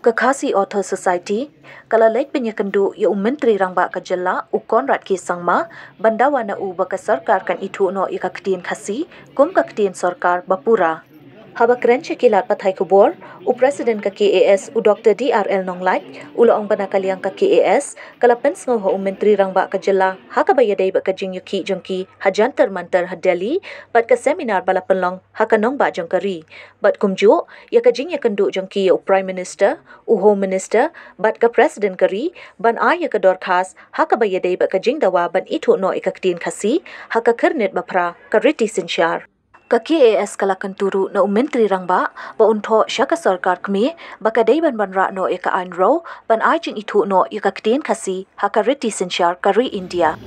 Kekasi Author Society, kala lek penyekendu ya Menteri Rangba Kajela ukon rat ki sangma bandawana u baka sarkar kan itu no ika ketien khasi kum ka ketien sarkar bapura. Haba krenche kilat pathai kubor u Presiden ka KAS u Dr. DRL Nonglat ulo ang banakaliang ka KAS kala pens ngo ho Menteri Rangba Kajela haka bayadai ba kajing yuki jongki hajantar mantar ha Delhi bat ka seminar bala penlong haka nong ba jongkari bat kumju ya kajing ya kendu jongki u Prime Minister u Home Minister bat ka President kari ban ya ka dorkas haka bayadai ba kajing dawa ban itu no ikaktin khasi haka kernet bapra ka riti sinsyar. Ka KAS kalakan turu na Menteri Rangba ba unto syaka sarkar kami baka dayban banra no ika anro ban jing itu no ika ktin khasi haka riti sinsyar kari India.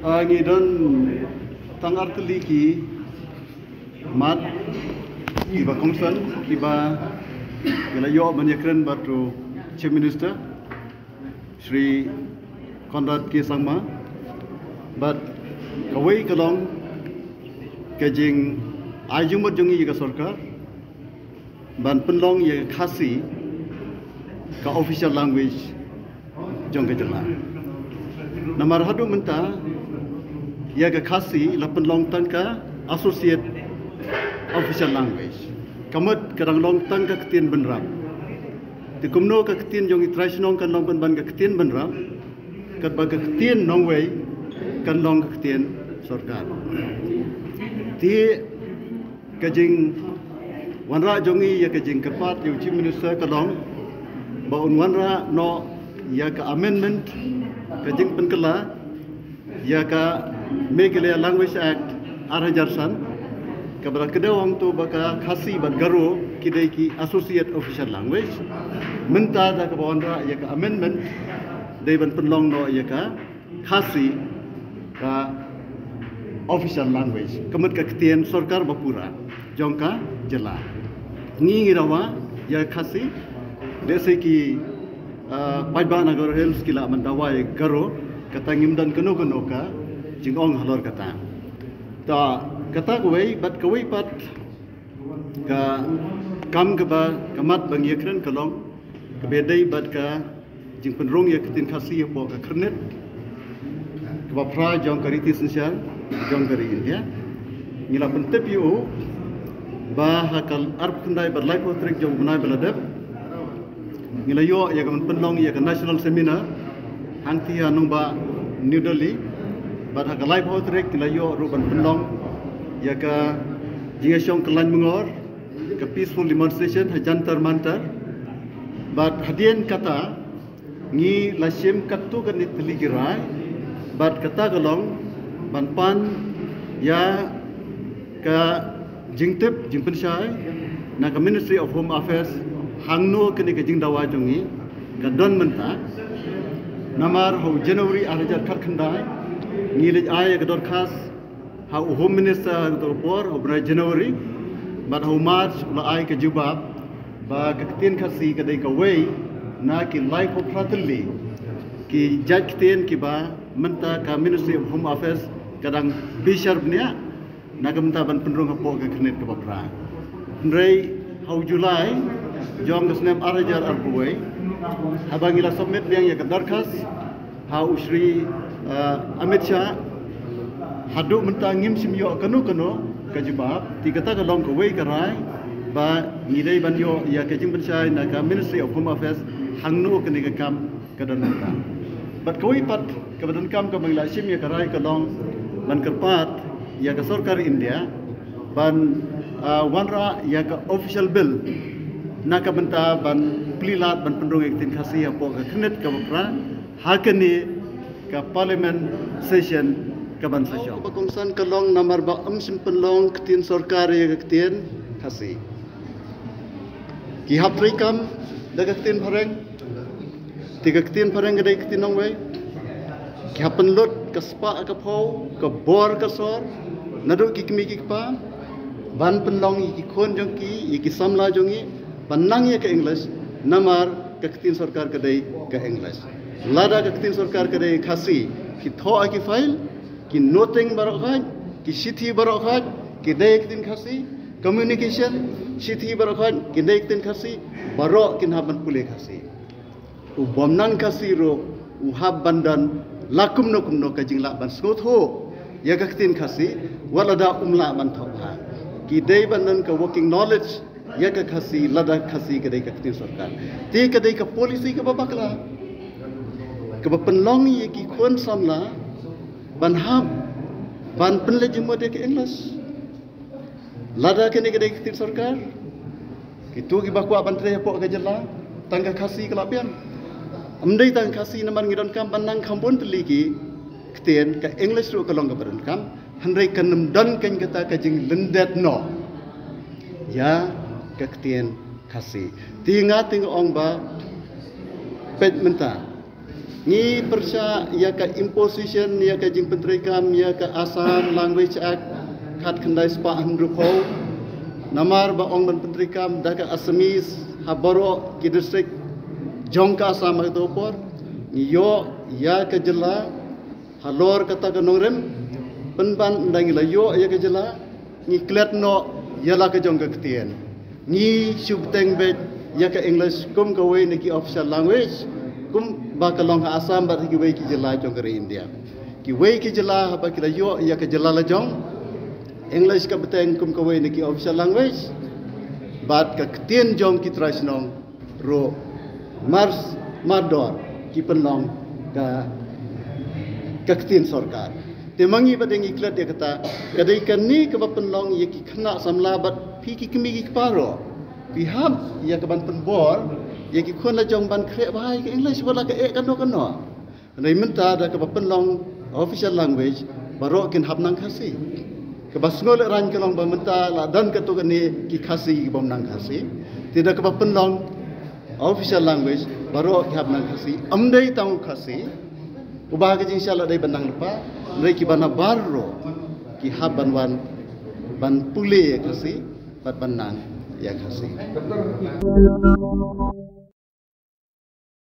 Ngi don tangar teli ki mat iba komsan iba gelayo menyekren batu Chief Minister Shri Conrad K. Sangma but kawai kalong kajing ajumut jongi yiga sarkar ban penlong yiga khasi ka official language jong ka jala namar hadu menta yiga khasi la penlong tangka associate official language kamut kadang long tang ka ketien benrap ti kumno ka ketien jongi traditional kan long ban ka ketien benrap kat ba ka ketien nongwei kan long ka ketien sarkar ti kajing wanra jongi ya kajing kepat yu Chief Minister kalong baun wanra no ya ka amendment kajing penkela ya ka Meghalaya Language Act Arhajarsan kabra kedawang tu baka khasi bat garo kidai ki associate official language menta da ka wanra ya ka amendment dai ban penlong no ya ka khasi ka official language kamut ka ketien sarkar bapura jongka jela ngi rawa ya khasi dese ki paiba nagar hills kila mandawai garo kata ngimdan keno ka jingong halor kata ta kata kuwei pat ka kam ka ba kamat bangyakren kalong kabedai bat ka jing penrong ya ketin khasi po ka kernet ka pra jong kariti sensial jong dari India ngila pentep yu ba hakal arp kundai berlai potrik jong bunai beladep ngila yo ya kan penlong ya kan national seminar hangti anung ba New Delhi ba hakal lai potrik ngila yo ruban penlong ya ka jingasong kelan mengor ke peaceful demonstration hajantar mantar ba hadien kata ngi lasim katu kan itligirai ba kata galong banpan ya ka jingtip jingpensyai na ka Ministry of Home Affairs hangno kini ka jingdawa jongi ka don menta namar ho January arjar khat khandai ngilij ay ka dorkas ha Home Minister to por ho January but ho March la ay ka jubab ba ka tin khasi ka dei ka way na ki life of fraternity ki judge tin ki ba menta ka Ministry of Home Affairs kadang bishar bnia nagamta ban penrong hapo ka knet ka bapra ndrei hau July jong ka snem arajar arbuai habangila submit yang ya darkas hau Shri Amit Shah hadu menta ngim simyo kanu ka jibab ti kata ka long ka wei ka rai ba ngidei ban yo ya ka jing pensai na ka Ministry of Home Affairs hangno ka ni ka kam ka dan menta bat koi pat ka badan kam ka bangla sim ya ka rai ka long ban kerpat ya ka sarkar India ban wanra ya ka official bill na ka benta ban plilat ban pendrong iktin khasi apo ka knet ka bapra hakani ka parliament session ka ban session bakongsan kalong namar ba simpen long ktin sarkar ya ka ktin khasi ki hapri kam daga ktin phareng tiga ktin phareng ga dai ktin nongwei ki hapen lot ka spa ka phau ka bor ka sor nadu ki kimi ki pa ban penlong ki khon jong ki samla jongi panang ya ka English namar ka ktin sarkar ka dai ka English lada ka ktin sarkar ka dai khasi ki tho ki file ki noting barok haj ki sithi barok haj ki dai ktin khasi communication sithi barakhan kindai ten khasi barok kin haban pule khasi u bomnan khasi ro u hab bandan lakum no kajing la ban skot ho ya ka tin khasi walada umla ban thoha kidai bandan ka working knowledge ya ka khasi lada khasi kadai ka tin sarkar ti kadai ka policy ka babakla ka penlong ye ki khon samla ban hab ban penle jemo de ke English lada kene kadai ka tin sarkar kitu ki bakwa ban tre po ka jela tangga khasi kelapian amdai tang khasi naman ngidon kam banang khambon teliki ktien ka English ro kalong ka baran kam handai kanam dan kan kata ka jing lendet no ya ka ktien khasi tinga ting ong ba pet menta ni persya ya ka imposition ya ka jing penteri kam ya ka Assam Language Act khat khandai spa handru ko namar ba ong ban penteri kam da ka Assamese haboro ki district jongka sama itu por yo ya ke jela halor kata ke nongren penban ndangi la yo ya ke jela ni klet no ya la ke jongka ketien ni subteng bet ya ke English kum ke we ni ki official language kum ba ke long Assam ba ki we ki jela jongka India ki we ki jela ba ki la yo ya ke jela la jong English ka beteng kum ke we ni ki official language bat ke ketien jong ki trasnong ro Mars Mador ki penlong ka kaktin sarkar temangi badeng iklat dia kata kadai kan ni ke penlong ye ki khna samlabat pi ki kemi ki paro pi ham ya ke ban penbor ye ki khon la jong ban kre bai ke English wala ke ek kano nei menta da ke penlong official language baro kin hab nang khasi ke basngol ran ke long ba menta la dan ke tu ni ki khasi ki bom nang khasi tidak ke penlong official language baru ki hab nang khasi amdai tang khasi ubah ke insyaallah dai bandang lepa mereka ki bana barro ki hab banwan ban pule khasi bat banang ya khasi